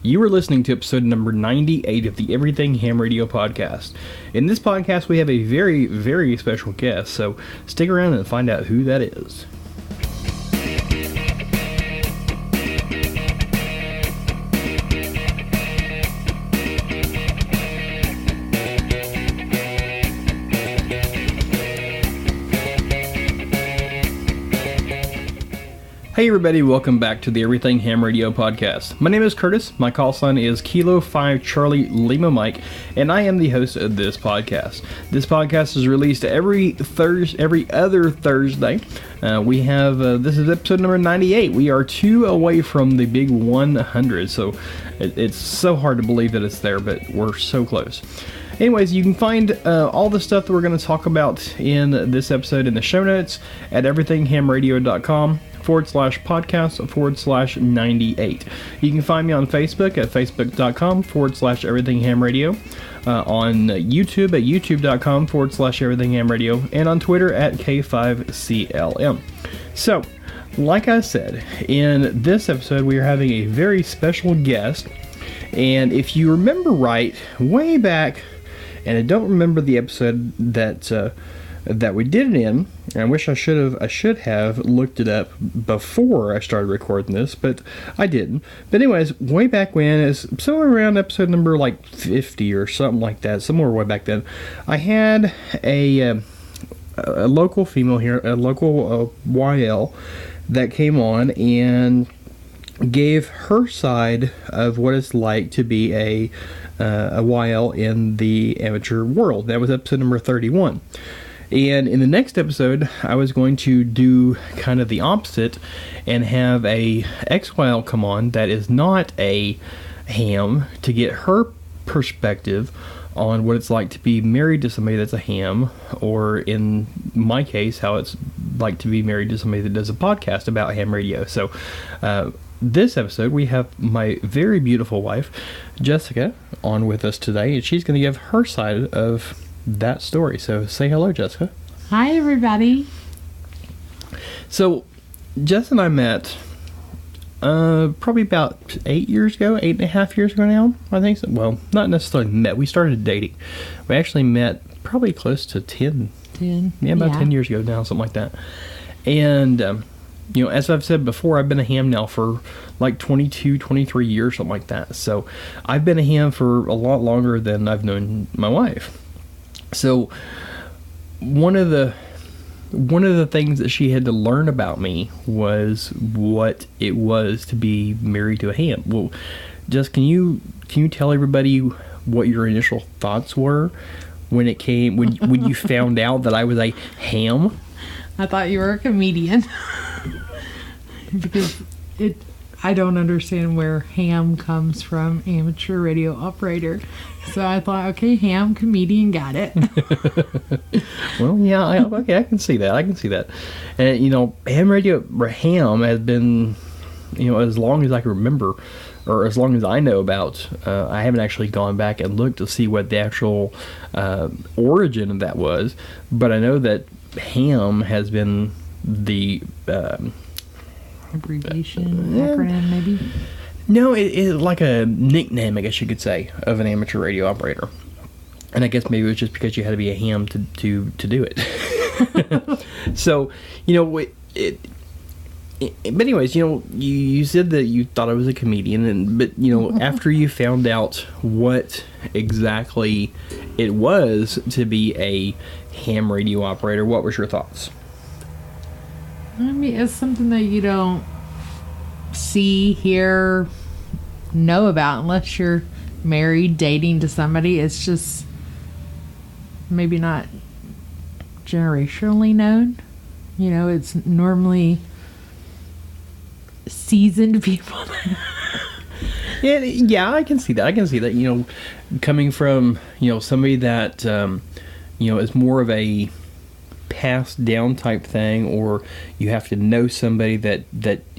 You are listening to episode number 98 of the Everything Ham Radio podcast. In this podcast, we have a very, very special guest, so stick around and find out who that is. Hey everybody, welcome back to the Everything Ham Radio podcast. My name is Curtis, my call sign is Kilo 5 Charlie Lima Mike, and I am the host of this podcast. This podcast is released every other Thursday. This is episode number 98. We are 2 away from the big 100, so it's so hard to believe that it's there, but we're so close. Anyways, you can find all the stuff that we're going to talk about in this episode in the show notes at everythinghamradio.com/podcast/98. You can find me on Facebook at facebook.com/everythinghamradio, on YouTube at youtube.com/everythinghamradio, and on Twitter at K5CLM. So, like I said, in this episode we are having a very special guest, and if you remember right, way back, and I don't remember the episode that we did it in. I wish I should have looked it up before I started recording this, but I didn't. But anyways, way back when, is somewhere around episode number like 50 or something like that, somewhere way back then, I had a local female here, a local YL that came on and gave her side of what it's like to be a YL in the amateur world. That was episode number 31. And in the next episode, I was going to do kind of the opposite and have a XYL come on that is not a ham to get her perspective on what it's like to be married to somebody that's a ham, or in my case, how it's like to be married to somebody that does a podcast about ham radio. So, this episode, we have my very beautiful wife, Jessica, on with us today, and she's going to give her side of that story. So say hello, Jessica. Hi, everybody. So, Jess and I met probably about 8 years ago, 8.5 years ago now, I think so. Well, not necessarily met. We started dating. We actually met probably close to 10. Yeah, about 10 years ago now, something like that. And, as I've said before, I've been a ham now for like 22, 23 years, something like that. So I've been a ham for a lot longer than I've known my wife. So one of the things that she had to learn about me was what it was to be married to a ham. Well, Jess, can you tell everybody what your initial thoughts were when you found out that I was a ham? I thought you were a comedian. Because I don't understand where ham comes from, amateur radio operator. So I thought, okay, ham, comedian, got it. Well, yeah, I can see that. And, ham has been, as long as I can remember, or as long as I know about. I haven't actually gone back and looked to see what the actual origin of that was. But I know that ham has been the... abbreviation, acronym, maybe? No, it's like a nickname, I guess you could say, of an amateur radio operator. And I guess maybe it was just because you had to be a ham to do it. So, but anyways, you said that you thought I was a comedian, but after you found out what exactly it was to be a ham radio operator, what was your thoughts? I mean, it's something that you don't see, hear, know about unless you're married, dating to somebody. It's just maybe not generationally known. It's normally seasoned people. Yeah, I can see that. Coming from, somebody that, is more of a passed down type thing, or you have to know somebody that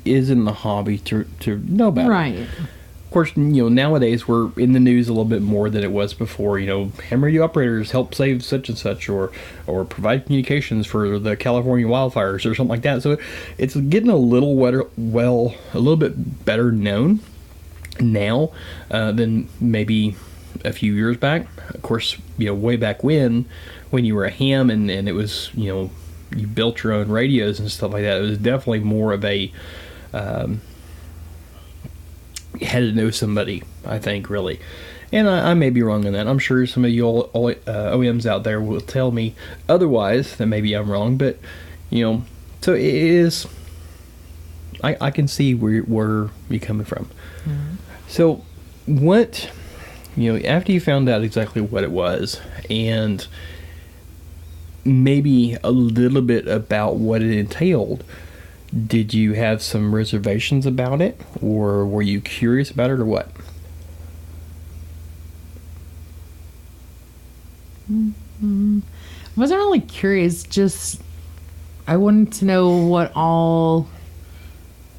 is in the hobby to know about right. It. Of course, nowadays we're in the news a little bit more than it was before. Ham radio operators help save such and such, or provide communications for the California wildfires or something like that. So it's getting a little bit better known. now than maybe a few years back. Of course, way back when you were a ham and it was, you built your own radios and stuff like that, it was definitely more of a, you had to know somebody, I think, really. And I may be wrong on that. I'm sure some of you OEMs out there will tell me otherwise, that maybe I'm wrong, but, so it is, I can see where you're coming from. Mm-hmm. So what, after you found out exactly what it was and maybe a little bit about what it entailed, did you have some reservations about it, or were you curious about it, or what? Mm-hmm. I wasn't really curious, just I wanted to know what all,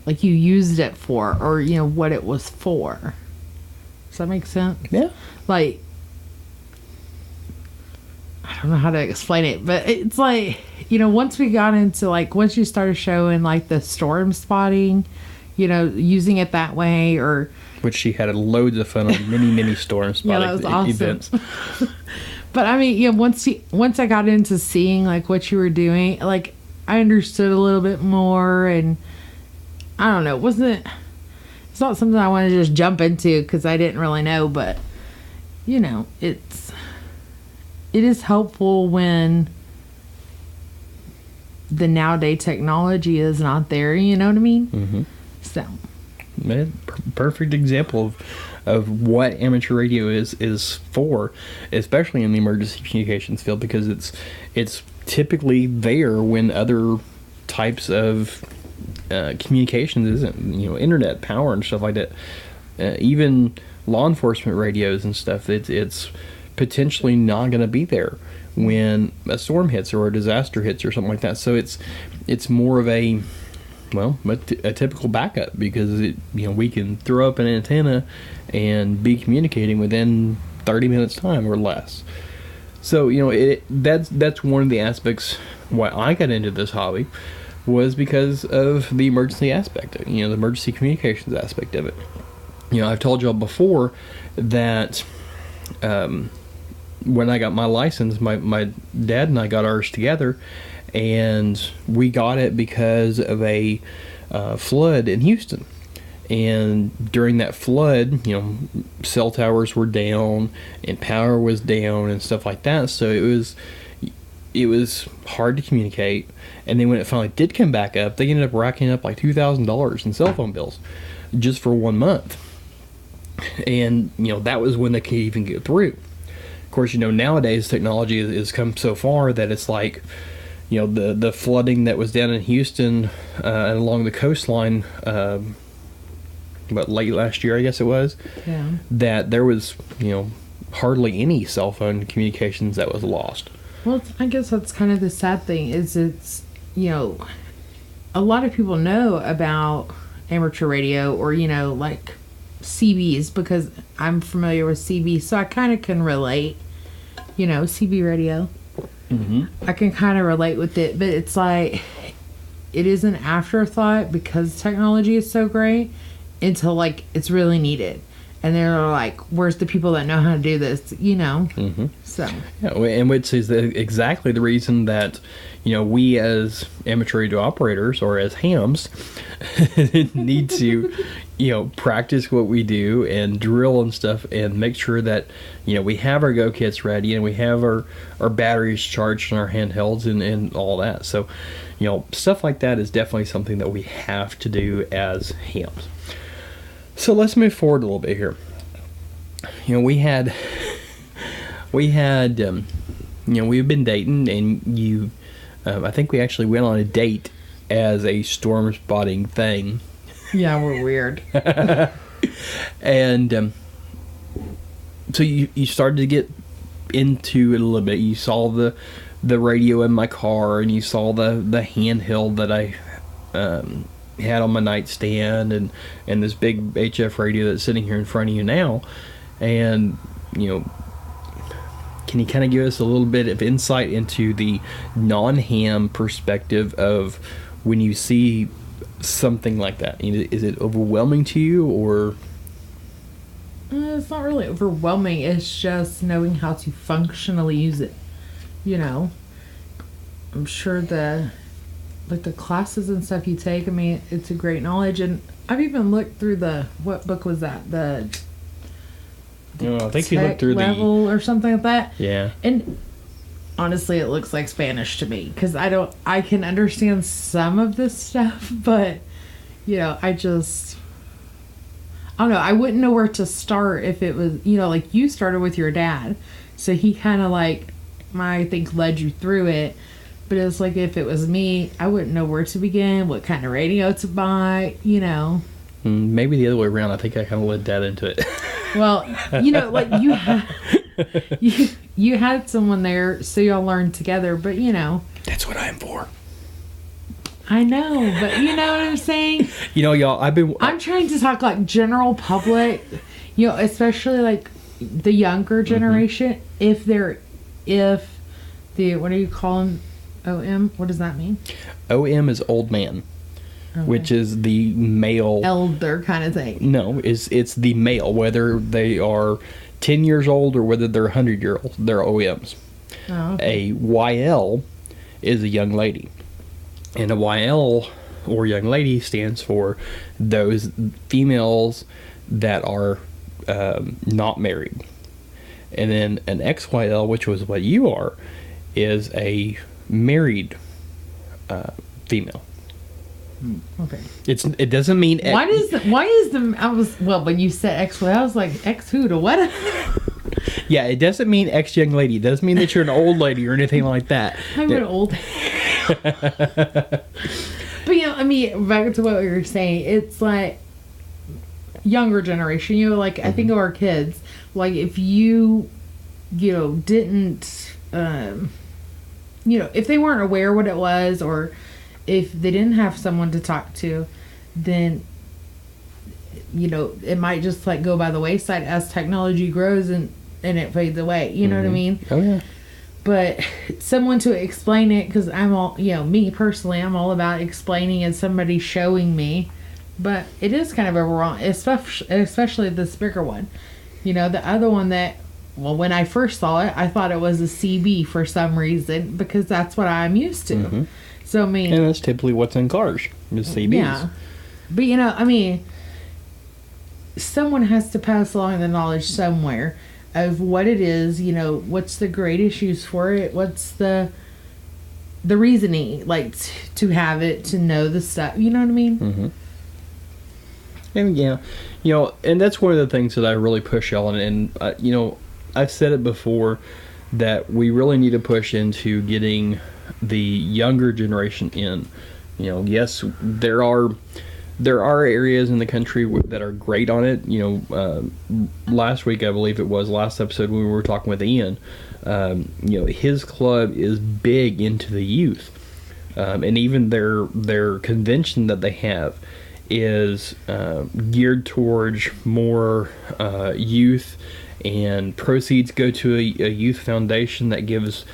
like, you used it for, or, what it was for. Does that make sense? Yeah. Like, I don't know how to explain it, but it's like, once we got into, like, once you started showing, like, the storm spotting, using it that way, or... Which she had loads of fun on many storm spotting that was awesome. Events. But, I mean, once I got into seeing, like, what you were doing, like, I understood a little bit more, and I don't know, it's not something I want to just jump into because I didn't really know, but, it is helpful when the nowadays technology is not there, you know what I mean? Mm-hmm. So. Perfect example of what amateur radio is for, especially in the emergency communications field, because it's typically there when other types of communications isn't, internet power and stuff like that. Even law enforcement radios and stuff, it's potentially not going to be there when a storm hits or a disaster hits or something like that. So it's more of a typical backup, because we can throw up an antenna and be communicating within 30 minutes time or less. So that's one of the aspects why I got into this hobby, was because of the emergency aspect, the emergency communications aspect of it. I've told y'all before that when I got my license, my dad and I got ours together, and we got it because of a flood in Houston. And during that flood, cell towers were down and power was down and stuff like that. So it was hard to communicate. And then when it finally did come back up, they ended up racking up like $2,000 in cell phone bills just for 1 month. And that was when they could even get through. Of course, nowadays technology has come so far that it's like, the flooding that was down in Houston and along the coastline, late last year, I guess it was, that there was, hardly any cell phone communications that was lost. Well, I guess that's kind of the sad thing, is it's, a lot of people know about amateur radio, or, like CBs, because I'm familiar with CB, so I kind of can relate, CB radio. Mm-hmm. I can kind of relate with it, but it's like, it is an afterthought because technology is so great until, like, it's really needed. And they're like, where's the people that know how to do this, Mm-hmm. So. Yeah, and which is exactly the reason that, we as amateur radio operators, or as hams, need to, practice what we do and drill and stuff, and make sure that, we have our go kits ready and we have our batteries charged on our handhelds and all that. So, stuff like that is definitely something that we have to do as hams. So let's move forward a little bit here. We've been dating, and I think we actually went on a date as a storm spotting thing. Yeah, we're weird. And so you started to get into it a little bit. You saw the radio in my car, and you saw the handheld that I had on my nightstand, and this big HF radio that's sitting here in front of you now. And can you kind of give us a little bit of insight into the non-ham perspective of when you see something like that? Is it overwhelming to you, or? It's not really overwhelming. It's just knowing how to functionally use it. You know, I'm sure the classes and stuff you take, I mean, it's a great knowledge. And I've even looked through what book was that? I think you looked through level or something like that. Yeah. And honestly, it looks like Spanish to me, because I can understand some of this stuff, but I don't know. I wouldn't know where to start if it was, like you started with your dad. So he kind of I think led you through it. But it's like if it was me, I wouldn't know where to begin, what kind of radio to buy, Maybe the other way around. I think I kind of led Dad into it. Well, you had someone there, so y'all learned together, but That's what I'm for. I know, but you know what I'm saying? Y'all, I'm trying to talk general public, especially the younger generation. Mm-hmm. If what do you call them? OM? What does that mean? OM is old man, okay. Which is the male. Elder kind of thing. No, it's the male, whether they are 10 years old or whether they're 100 years old, they're OMs. Oh, okay. A YL is a young lady. And a YL, or young lady, stands for those females that are not married. And then an XYL, which was what you are, is a married female. Okay. It doesn't mean... Why is the... when you said XYL, I was like, X who to what? Yeah, it doesn't mean X young lady. It doesn't mean that you're an old lady or anything like that. I'm an old... But back to what we were saying, it's younger generation, mm-hmm. I think of our kids, if you didn't if they weren't aware what it was, or if they didn't have someone to talk to, then it might just go by the wayside as technology grows and it fades away, you know what I mean? Oh yeah. But someone to explain it, because I'm all, me personally, I'm all about explaining and somebody showing me. But it is kind of overwhelming, especially this bigger one. The other one that, when I first saw it, I thought it was a CB for some reason, because that's what I'm used to. Mm-hmm. So, and that's typically what's in cars, is CBs. Yeah. But, someone has to pass along the knowledge somewhere of what it is, what's the great issues for it, what's the reasoning, to have it, to know the stuff, you know what I mean? Mm-hmm. And yeah, and that's one of the things that I really push on, and I've said it before, that we really need to push into getting the younger generation in. Yes, there are areas in the country that are great on it. Last week, I believe it was, last episode when we were talking with Ian, his club is big into the youth. And even their convention that they have is geared towards more youth, and proceeds go to a youth foundation that gives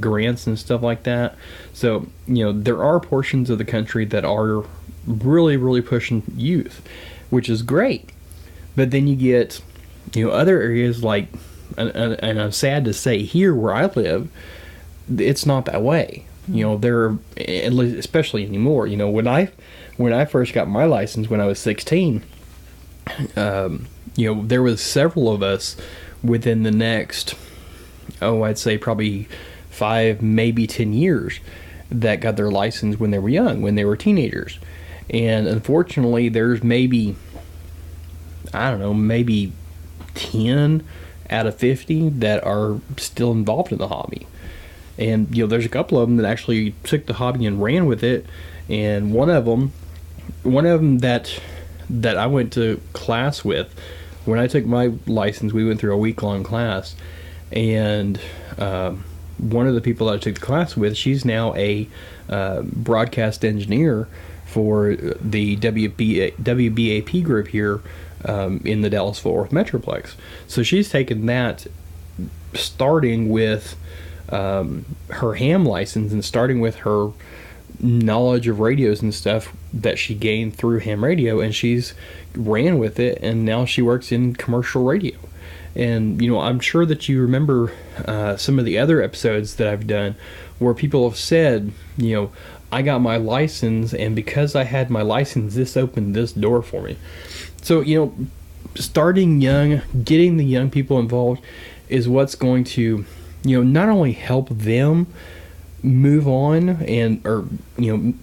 grants and stuff like that. So, there are portions of the country that are really, really pushing youth, which is great. But then you get, other areas and I'm sad to say, here where I live, it's not that way. There, especially anymore. When I first got my license when I was 16, there was several of us within the next, I'd say probably 5, maybe 10 years that got their license when they were young, when they were teenagers. And unfortunately, there's maybe 10 out of 50 that are still involved in the hobby. And, there's a couple of them that actually took the hobby and ran with it. And one of them that I went to class with, when I took my license, we went through a week-long class. And one of the people that I took the class with, she's now a broadcast engineer for the WBAP group here in the Dallas-Fort Worth Metroplex. So she's taken that, starting with her ham license and starting with her knowledge of radios and stuff that she gained through ham radio, and she's ran with it, and now she works in commercial radio. And I'm sure that you remember some of the other episodes that I've done where people have said, I got my license, and because I had my license, this opened this door for me. So starting young, getting the young people involved is what's going to not only help them move on or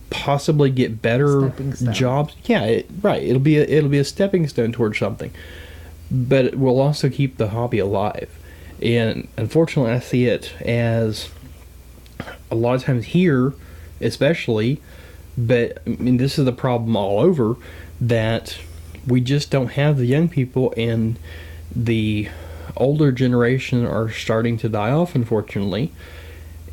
possibly get better jobs. Yeah, right. It'll be a stepping stone towards something, but it will also keep the hobby alive. And unfortunately, I see it as a lot of times here, especially. But I mean, this is the problem all over, that we just don't have the young people, and the older generation are starting to die off, unfortunately.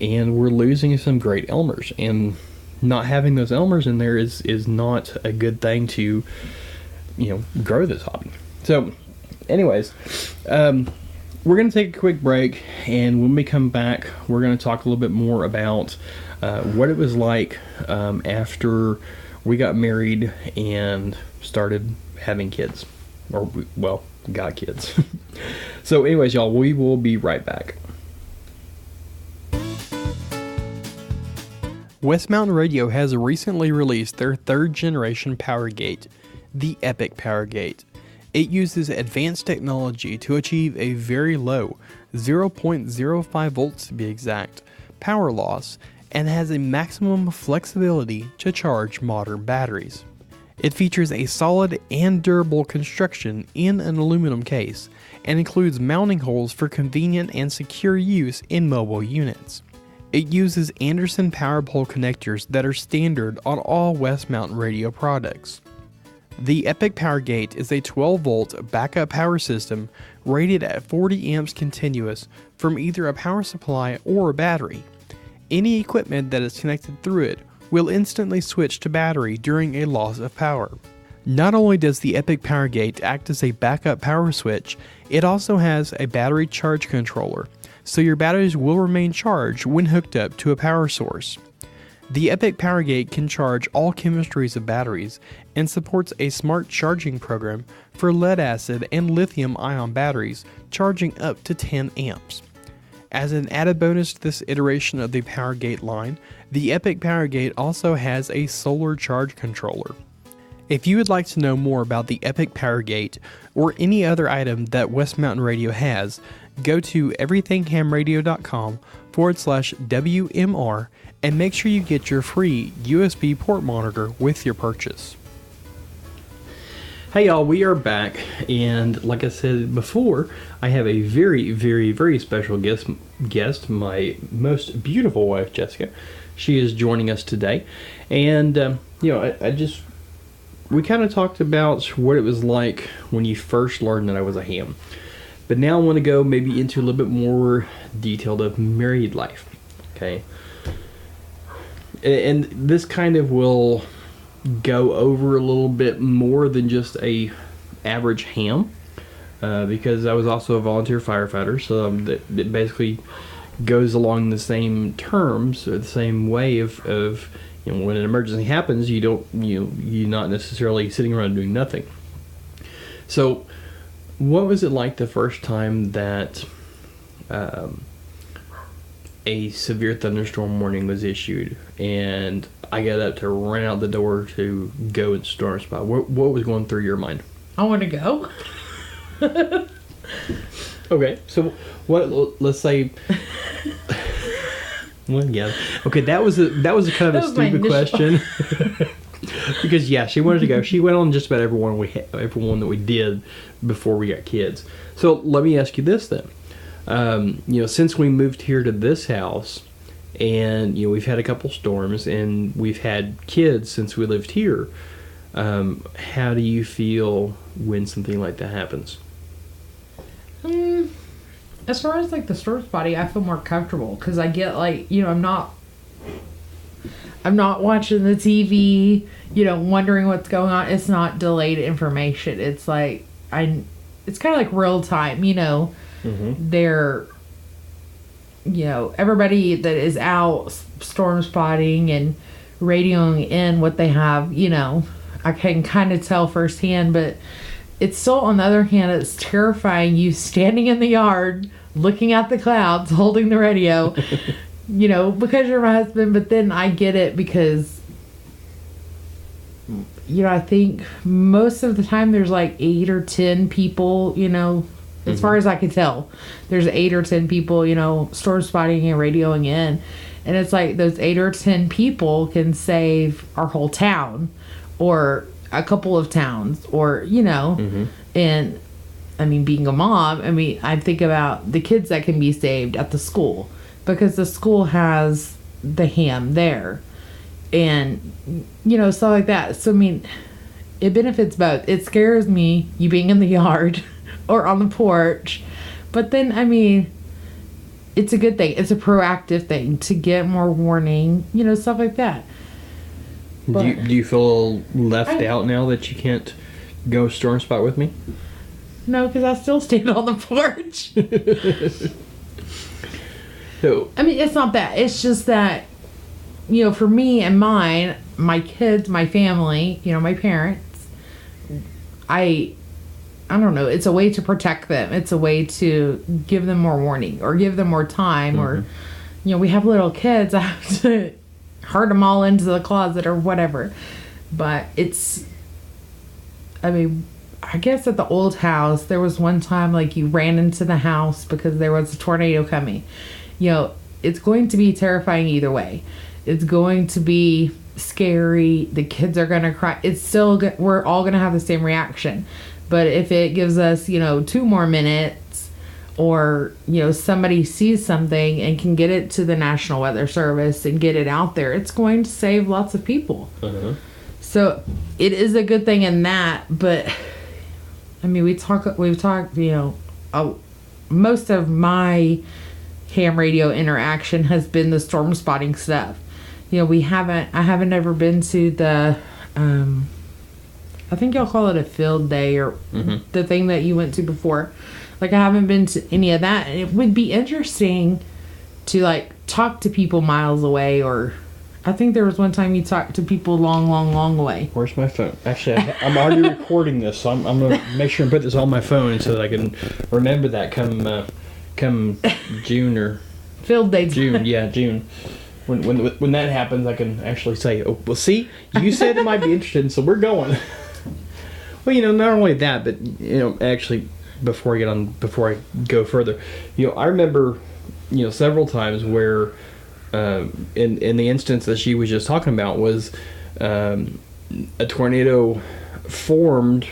And we're losing some great Elmers, and not having those Elmers in there is not a good thing to, grow this hobby. So, anyways, we're going to take a quick break, and when we come back, we're going to talk a little bit more about what it was like after we got married and started having kids, or got kids. So, anyways, y'all, we will be right back. West Mountain Radio has recently released their third generation power gate, the Epic Power Gate. It uses advanced technology to achieve a very low, 0.05 volts to be exact, power loss, and has a maximum flexibility to charge modern batteries. It features a solid and durable construction in an aluminum case, and includes mounting holes for convenient and secure use in mobile units. It uses Anderson power pole connectors that are standard on all West Mountain Radio products. The Epic Power Gate is a 12-volt backup power system rated at 40 amps continuous from either a power supply or a battery. Any equipment that is connected through it will instantly switch to battery during a loss of power. Not only does the Epic Power Gate act as a backup power switch, it also has a battery charge controller, so your batteries will remain charged when hooked up to a power source. The Epic Power Gate can charge all chemistries of batteries and supports a smart charging program for lead acid and lithium ion batteries charging up to 10 amps. As an added bonus to this iteration of the Power Gate line, the Epic Power Gate also has a solar charge controller. If you would like to know more about the Epic Power Gate or any other item that West Mountain Radio has, go to everythinghamradio.com/WMR and make sure you get your free USB port monitor with your purchase. Hey y'all, we are back, and like I said before, I have a very, very, very special guest, my most beautiful wife, Jessica. She is joining us today, and we kind of talked about what it was like when you first learned that I was a ham. But now I want to go maybe into a little bit more detailed of married life, okay? And this kind of will go over a little bit more than just a average ham, because I was also a volunteer firefighter, so it basically goes along the same terms or the same way of when an emergency happens, you're not necessarily sitting around doing nothing. So, what was it like the first time that a severe thunderstorm warning was issued, and I got up to run out the door to go and storm spot? What was going through your mind? I want to go. Okay, so let's say. Well, yeah. Okay, that was a kind of a stupid question. Because she wanted to go. She went on just about everyone that we did before we got kids. So let me ask you this then. Since we moved here to this house, and we've had a couple storms, and we've had kids since we lived here. How do you feel when something like that happens? As far as like the storm spotting, I feel more comfortable because I get I'm not watching the TV, wondering what's going on. It's not delayed information. It's like it's kind of like real time, Mm-hmm. They're, everybody that is out storm spotting and radioing in what they have, I can kind of tell firsthand, but it's still, on the other hand, it's terrifying you standing in the yard looking at the clouds holding the radio, because you're my husband. But then I get it because, I think most of the time there's like 8 or 10 people, as far as I can tell, there's 8 or 10 people, storm spotting and radioing in. And it's like those 8 or 10 people can save our whole town or a couple of towns or, and I mean, being a mom, I think about the kids that can be saved at the school because the school has the ham there and, stuff like that. So, it benefits both. It scares me, you being in the yard or on the porch. But then, it's a good thing. It's a proactive thing to get more warning, stuff like that. But do you feel left out now that you can't go storm spot with me? No, because I still stand on the porch. So, it's not that. It's just that, for me and my kids, my family, my parents, I don't know. It's a way to protect them. It's a way to give them more warning or give them more time or, we have little kids. I have to herd them all into the closet or whatever. But it's, I guess at the old house, there was one time like you ran into the house because there was a tornado coming. It's going to be terrifying either way. It's going to be scary. The kids are going to cry. It's still, we're all going to have the same reaction. But if it gives us, 2 more minutes or, somebody sees something and can get it to the National Weather Service and get it out there, it's going to save lots of people. Uh-huh. So it is a good thing in that. But, we've talked, most of my ham radio interaction has been the storm spotting stuff. I haven't ever been to the, I think y'all call it a field day or the thing that you went to before. Like, I haven't been to any of that. And it would be interesting to, like, talk to people miles away. Or I think there was one time you talked to people long, long, long away. Where's my phone? Actually, I'm already recording this, so I'm going to make sure and put this on my phone so that I can remember that come June or... Field day. June, yeah, June. When that happens, I can actually say, oh, well, see, you said it might be interesting, so we're going. Well, not only that, but, actually, before I go further, I remember, several times where, in the instance that she was just talking about was, a tornado formed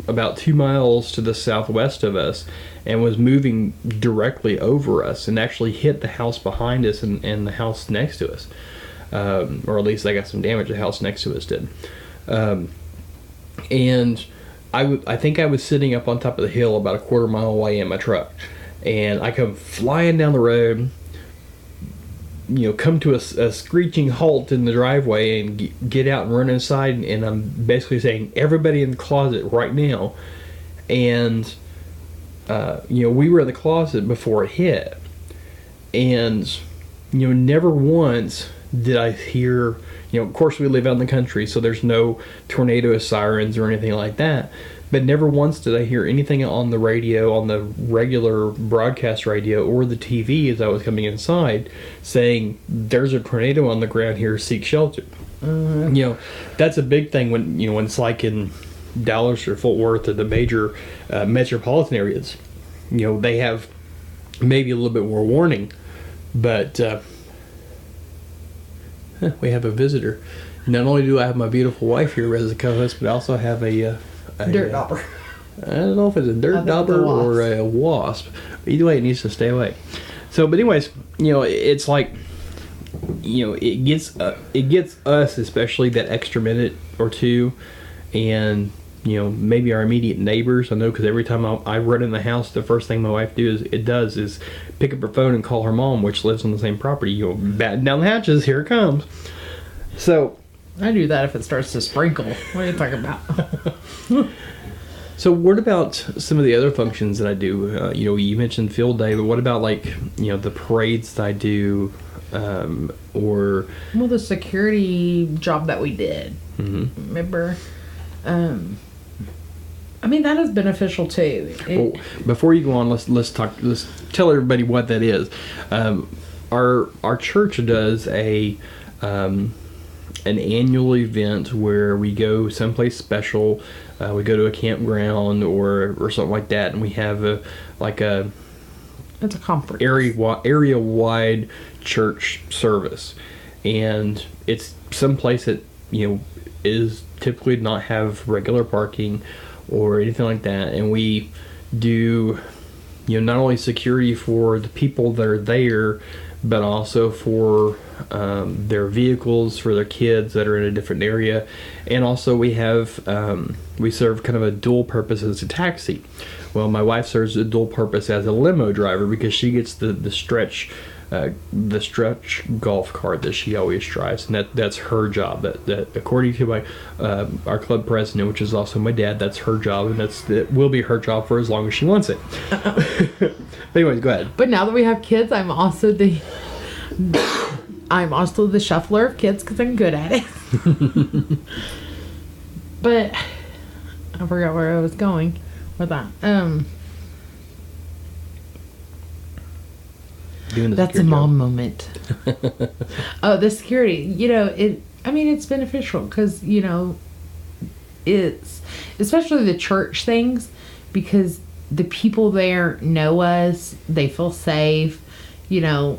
about 2 miles to the southwest of us and was moving directly over us and actually hit the house behind us and the house next to us. Or at least I got some damage the house next to us did. And I think I was sitting up on top of the hill about a quarter mile away in my truck. And I come flying down the road, come to a screeching halt in the driveway and get out and run inside. And I'm basically saying, everybody in the closet right now. And, we were in the closet before it hit. And, never once did I hear, of course we live out in the country, so there's no tornado sirens or anything like that. But never once did I hear anything on the radio, on the regular broadcast radio or the TV as I was coming inside saying, there's a tornado on the ground here, seek shelter. That's a big thing when it's like in Dallas or Fort Worth or the major metropolitan areas. They have maybe a little bit more warning, but we have a visitor. Not only do I have my beautiful wife here as a co-host, but I also have a dirt dauber. I don't know if it's a dirt dauber or a wasp. Either way, it needs to stay away. So, but anyways, it's like, it gets us, especially that extra minute or two, and maybe our immediate neighbors. I know because every time I run in the house, the first thing my wife does is pick up her phone and call her mom, which lives on the same property. Batten down the hatches, here it comes. So I do that if it starts to sprinkle. What are you talking about? So what about some of the other functions that I do? You mentioned field day, but what about like the parades that I do? or Well, the security job that we did, remember? I mean, that is beneficial too. Well, before you go on, let's tell everybody what that is. Our church does an annual event where we go someplace special. We go to a campground or something like that, and we have it's a conference, area wide church service, and it's someplace that is typically not have regular parking or anything like that, and we do not only security for the people that are there, but also for their vehicles, for their kids that are in a different area. And also we have we serve kind of a dual purpose as a taxi. Well, my wife serves a dual purpose as a limo driver because she gets the stretch golf cart that she always drives, and that's her job. That according to my our club president, which is also my dad, that's her job, and that will be her job for as long as she wants it. But anyways, go ahead. But now that we have kids, I'm also the shuffler of kids because I'm good at it. But I forgot where I was going with that. That's a mom moment. Oh, the security. It's beneficial because, it's especially the church things, because the people there know us, they feel safe, it's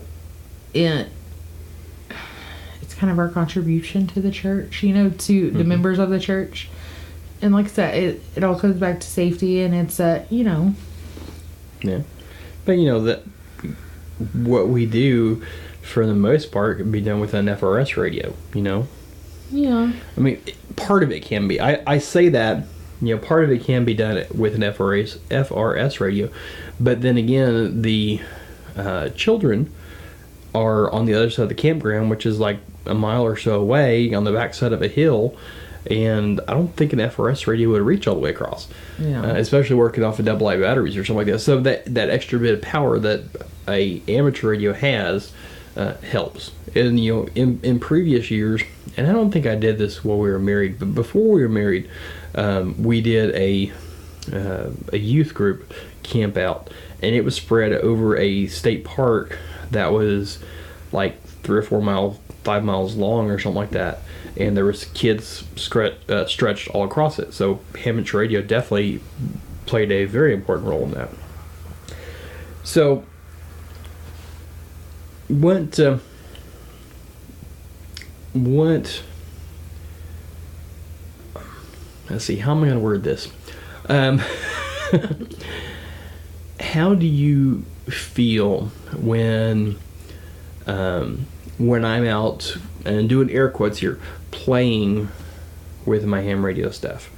kind of our contribution to the church, to the members of the church. And like I said, it all comes back to safety, and it's, Yeah. But, that what we do, for the most part, can be done with an FRS radio, Yeah. I mean, part of it can be. I say that, part of it can be done with an FRS radio. But then again, the children are on the other side of the campground, which is like a mile or so away on the backside of a hill. And I don't think an FRS radio would reach all the way across, especially working off of AA batteries or something like that. So that extra bit of power that a amateur radio has helps. And in previous years, and I don't think I did this while we were married, but before we were married, we did a youth group camp out, and it was spread over a state park that was like 3 or 5 miles long or something like that. And there was kids stretched all across it. So amateur radio definitely played a very important role in that. So what let's see, how am I going to word this? How do you feel when I'm out, and doing air quotes here, playing with my ham radio stuff?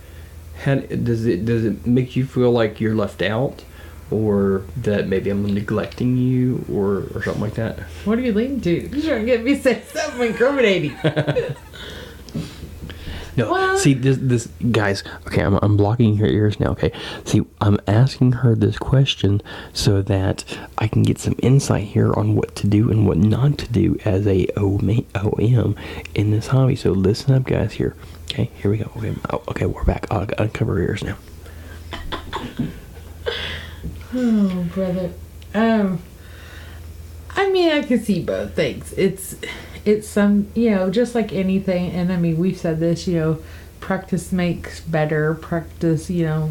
Does it make you feel like you're left out, or that maybe I'm neglecting you, or something like that? What are you leading to? You're trying to get me to say something incriminating. No, well, see, this guys. Okay, I'm blocking your ears now. Okay, see, I'm asking her this question so that I can get some insight here on what to do and what not to do as a OM in this hobby. So listen up, guys. Here, okay, here we go. Okay, we're back. I'll uncover your ears now. Oh, brother. I mean, I can see both things. It's some, just like anything. And I mean, we've said this, practice makes better. Practice your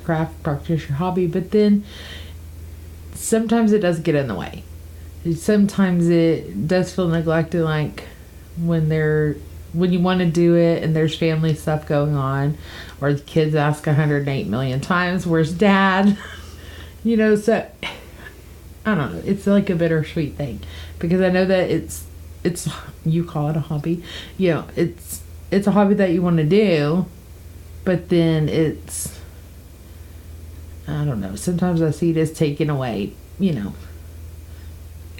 craft, practice your hobby. But then sometimes it does get in the way. Sometimes it does feel neglected, like when you want to do it and there's family stuff going on, or the kids ask 108 million times, where's dad? So I don't know. It's like a bittersweet thing, because I know that it's you call it a hobby. It's a hobby that you want to do, but then I don't know. Sometimes I see it as taken away, And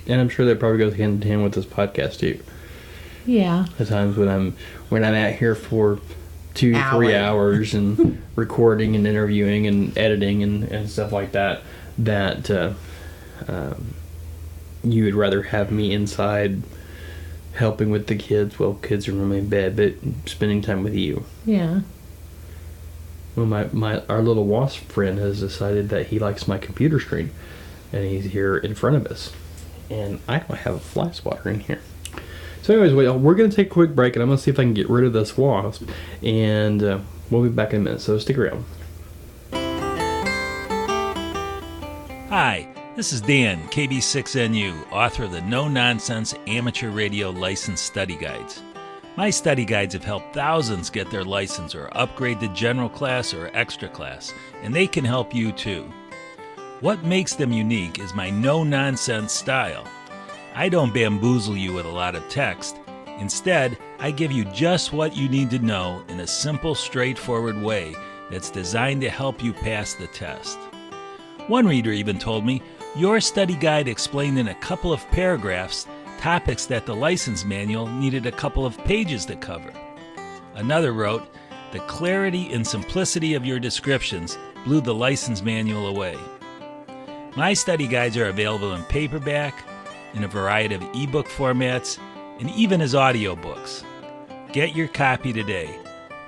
I'm sure that probably goes hand in hand with this podcast too. Yeah. At times when I'm out here for 2-3 hours and recording and interviewing and editing and stuff like that, you would rather have me inside helping with the kids. Well, kids are normally in bed, but spending time with you. Yeah. Well, our little wasp friend has decided that he likes my computer screen, and he's here in front of us. And I don't have a fly swatter in here. So anyways, we're going to take a quick break, and I'm going to see if I can get rid of this wasp, and we'll be back in a minute, so stick around. Hi, this is Dan, KB6NU, author of the No Nonsense Amateur Radio License Study Guides. My study guides have helped thousands get their license or upgrade to general class or extra class, and they can help you too. What makes them unique is my no-nonsense style. I don't bamboozle you with a lot of text. Instead, I give you just what you need to know in a simple, straightforward way that's designed to help you pass the test. One reader even told me, your study guide explained in a couple of paragraphs topics that the license manual needed a couple of pages to cover. Another wrote, the clarity and simplicity of your descriptions blew the license manual away. My study guides are available in paperback, in a variety of ebook formats, and even as audiobooks. Get your copy today.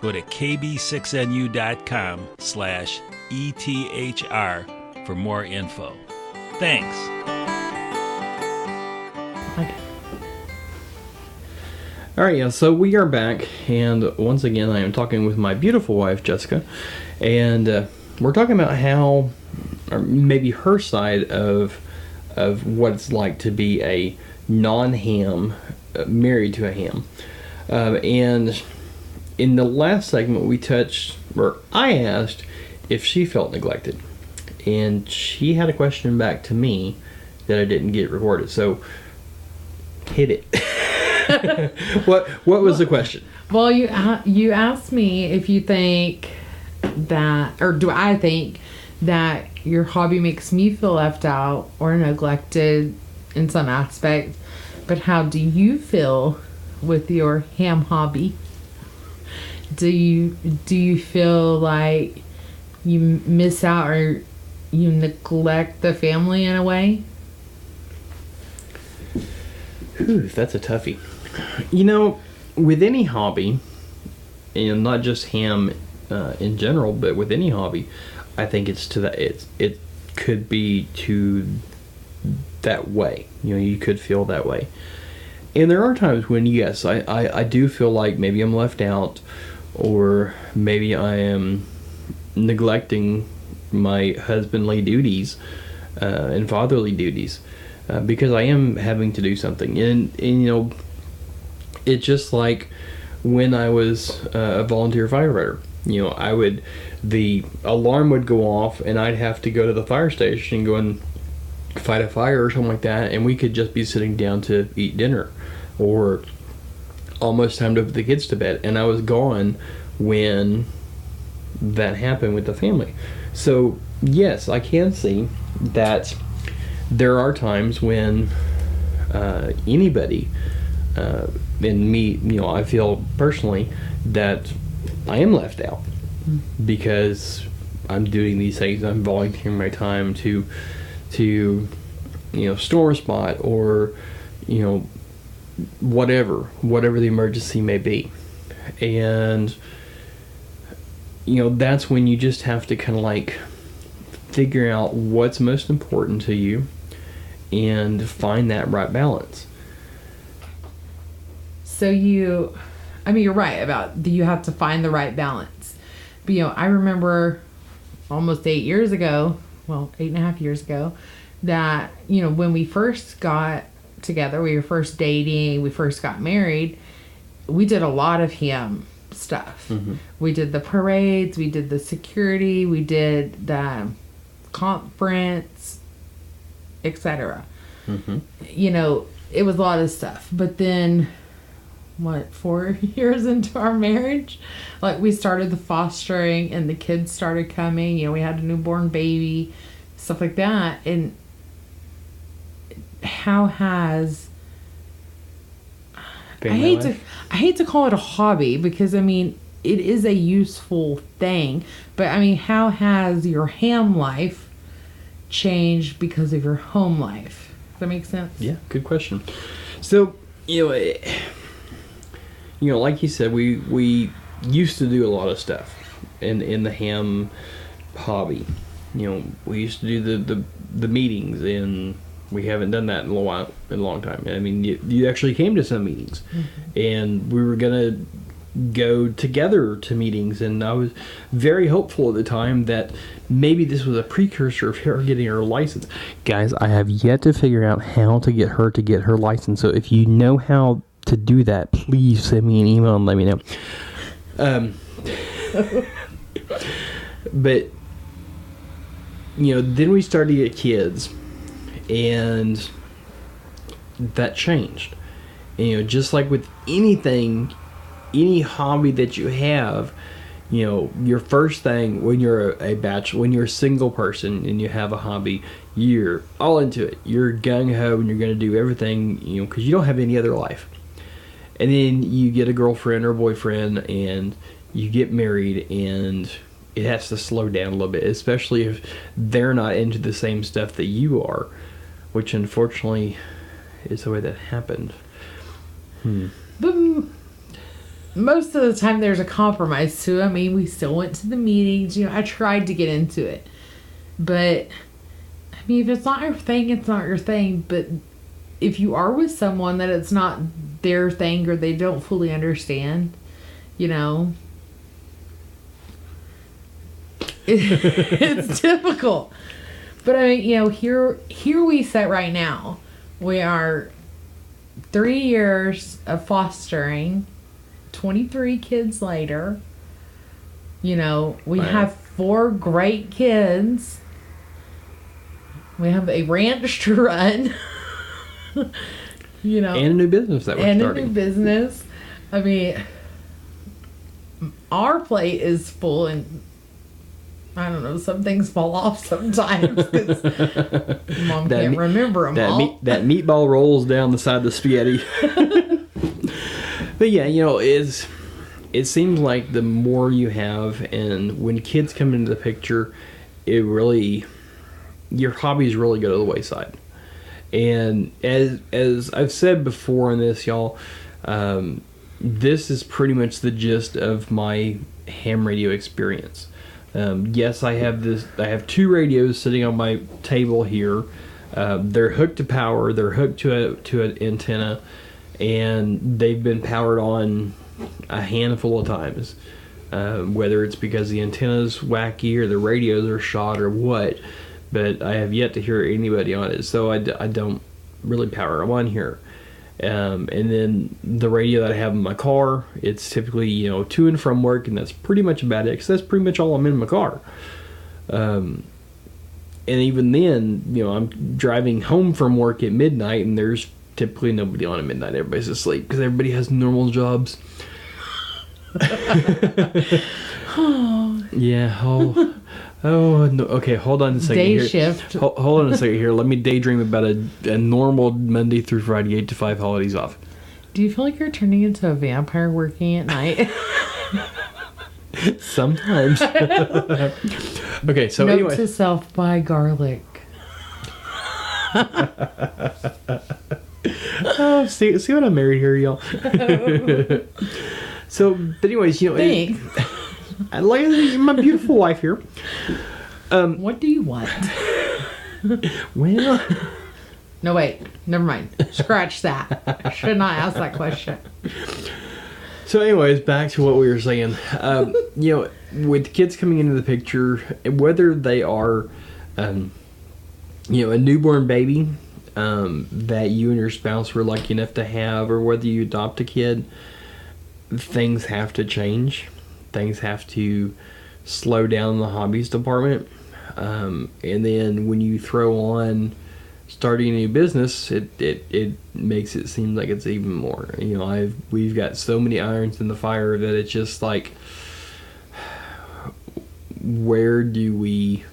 Go to kb6nu.com/ETHR for more info. Thanks. Okay. All right, yeah, so we are back, and once again, I am talking with my beautiful wife, Jessica, and we're talking about how, or maybe her side of what it's like to be a non-ham married to a ham. And in the last segment, we touched, or I asked if she felt neglected, and she had a question back to me that I didn't get recorded. So, hit it. What was the question? Well, you asked me if you think that, or do I think that your hobby makes me feel left out or neglected in some aspect, but how do you feel with your ham hobby? Do you feel like you miss out or you neglect the family in a way? Whew, that's a toughie. You know, with any hobby, and not just ham in general, but with any hobby, I think it's to that. It could be to that way. You know, you could feel that way. And there are times when, yes, I do feel like maybe I'm left out, or maybe I am neglecting my husbandly duties and fatherly duties because I am having to do something. And you know, it's just like when I was a volunteer firefighter. You know, the alarm would go off, and I'd have to go to the fire station and go and fight a fire or something like that, and we could just be sitting down to eat dinner, or almost time to put the kids to bed, and I was gone when that happened with the family. So yes, I can see that there are times when anybody, and me, you know, I feel personally that I am left out because I'm doing these things. I'm volunteering my time to you know, store a spot, or you know, whatever the emergency may be. And you know, that's when you just have to kind of like figure out what's most important to you and find that right balance. So you're right about you have to find the right balance. But you know, I remember almost 8 years ago, well, 8.5 years ago, that, you know, when we first got together, we were first dating, we first got married, we did a lot of ham stuff. Mm-hmm. We did the parades, we did the security, we did the conference, etc. Mm-hmm. You know, it was a lot of stuff. But then, 4 years into our marriage, like, we started the fostering and the kids started coming. You know, we had a newborn baby, stuff like that. And how has I hate to call it a hobby, because I mean, it is a useful thing, but I mean, how has your ham life changed because of your home life? that make sense? Yeah, good question. So, like you said, we used to do a lot of stuff in the ham hobby. We used to do the meetings, and we haven't done that in a long time. I mean, you actually came to some meetings, and we were gonna go together to meetings, and I was very hopeful at the time that maybe this was a precursor of her getting her license. Guys, I have yet to figure out how to get her license, so if you know how to do that, please send me an email and let me know. But then we started to get kids, and that changed. Just like with anything, any hobby that you have, your first thing when you're a bachelor, when you're a single person and you have a hobby, you're all into it. You're gung-ho and you're going to do everything, because you don't have any other life. And then you get a girlfriend or boyfriend and you get married, and it has to slow down a little bit, especially if they're not into the same stuff that you are, which unfortunately is the way that happened. But most of the time there's a compromise too. I mean, we still went to the meetings. I tried to get into it. But, I mean, if it's not your thing, it's not your thing. But if you are with someone that it's not their thing or they don't fully understand, it's difficult. But I mean, here we sit right now. We are 3 years of fostering, 23 kids later. We have 4 great kids. We have a ranch to run. And a new business that we're starting. And a new business. I mean, our plate is full, and I don't know, some things fall off sometimes because Mom can't remember them all. That meatball rolls down the side of the spaghetti. But yeah, it seems like the more you have, and when kids come into the picture, your hobbies really go to the wayside. And as I've said before in this, y'all, this is pretty much the gist of my ham radio experience. Yes, I have 2 radios sitting on my table here. They're hooked to power. They're hooked to an antenna, and they've been powered on a handful of times. Whether it's because the antenna's wacky or the radios are shot or what, but I have yet to hear anybody on it, so I don't really power them on here. And then the radio that I have in my car, it's typically, to and from work, and that's pretty much about it, because that's pretty much all I'm in my car. And even then, I'm driving home from work at midnight, and there's typically nobody on at midnight. Everybody's asleep, because everybody has normal jobs. Yeah, Oh, no. Okay, hold on a second Day here. shift. Hold on a second here. Let me daydream about a normal Monday through Friday, 8 to 5 holidays off. Do you feel like you're turning into a vampire working at night? Sometimes. Okay, so Note anyway. to self, buy garlic. Oh, see what I'm married here, y'all. So, but anyways, Thanks. Like my beautiful wife here. What do you want? Well, No, wait. Never mind. Scratch that. I should not ask that question. so anyways, back to what we were saying. With kids coming into the picture, whether they are, a newborn baby that you and your spouse were lucky enough to have, or whether you adopt a kid, things have to change. Things have to slow down in the hobbies department. And then when you throw on starting a new business, it makes it seem like it's even more. We've got so many irons in the fire that it's just like, where do we...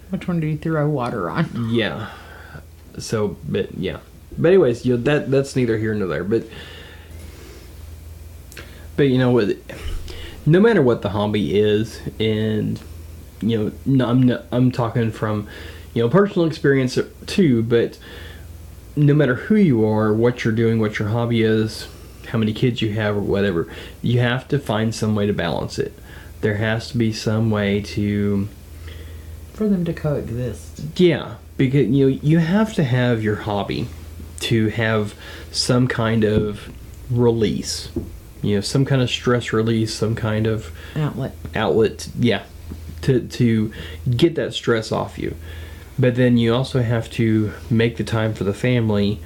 Which one do you throw water on? Yeah. So, but yeah. But anyways, that's neither here nor there. But what? No matter what the hobby is, and I'm talking from personal experience too, but no matter who you are, what you're doing, what your hobby is, how many kids you have or whatever, you have to find some way to balance it. There has to be some way to... For them to coexist. Yeah, because you have to have your hobby to have some kind of release. Some kind of stress release, some kind of outlet, yeah, to get that stress off you. But then you also have to make the time for the family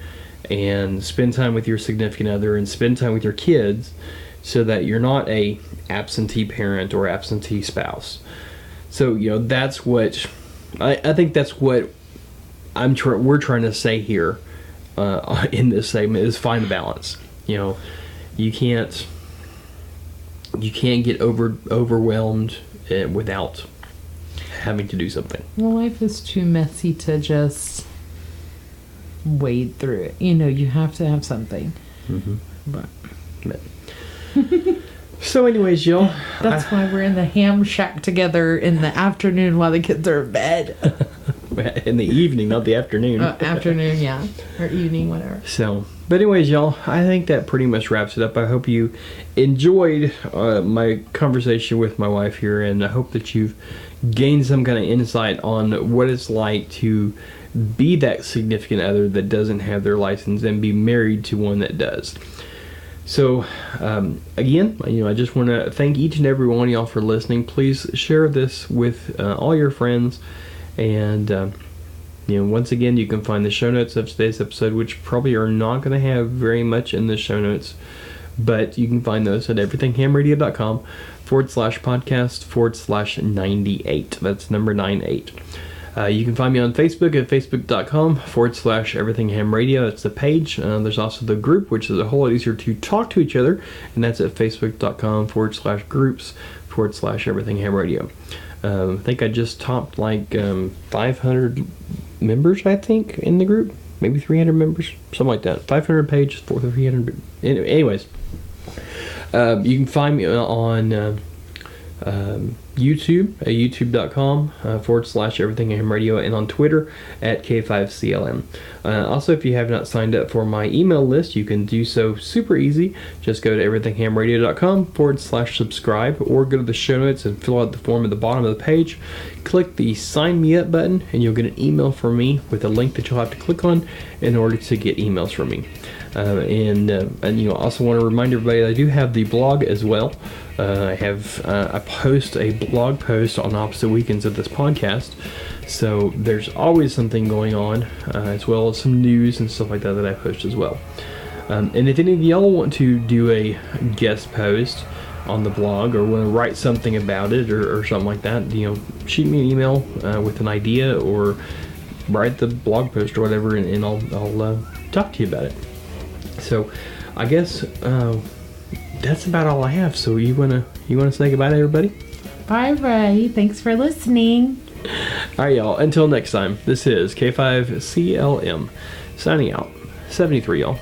and spend time with your significant other and spend time with your kids so that you're not a absentee parent or absentee spouse. So, that's what I think that's what we're trying to say here in this segment is find the balance. You can't get overwhelmed without having to do something. Well, life is too messy to just wade through it. You have to have something. Mm-hmm. But. So anyways, y'all. That's why we're in the ham shack together in the afternoon while the kids are in bed. In the evening, not the afternoon. Afternoon, yeah. Or evening, whatever. So, but anyways, y'all, I think that pretty much wraps it up. I hope you enjoyed my conversation with my wife here, and I hope that you've gained some kind of insight on what it's like to be that significant other that doesn't have their license and be married to one that does. So, again, I just want to thank each and every one of y'all for listening. Please share this with all your friends. And, once again, you can find the show notes of today's episode, which probably are not going to have very much in the show notes. But you can find those at everythinghamradio.com/podcast/98. That's number 98. You can find me on Facebook at facebook.com/everythinghamradio. That's the page. There's also the group, which is a whole lot easier to talk to each other, and that's at facebook.com/groups/everythinghamradio. I think I just topped 500 members, I think, in the group. Maybe 300 members, something like that. 500 pages, 300. Anyways, you can find me on YouTube at youtube.com/everythinghamradio, and on Twitter at K5CLM. Also, if you have not signed up for my email list, you can do so super easy. Just go to everythinghamradio.com/subscribe, or go to the show notes and fill out the form at the bottom of the page. Click the sign me up button, and you'll get an email from me with a link that you'll have to click on in order to get emails from me. And also want to remind everybody that I do have the blog as well. I post a blog post on opposite weekends of this podcast, so there's always something going on, as well as some news and stuff like that I post as well. And if any of y'all want to do a guest post on the blog or want to write something about it or something like that, shoot me an email with an idea or write the blog post or whatever, and I'll talk to you about it. So, I guess that's about all I have. So you wanna say goodbye to everybody? Bye, Ray. Thanks for listening. All right, y'all. Until next time, this is K5CLM signing out. 73, y'all.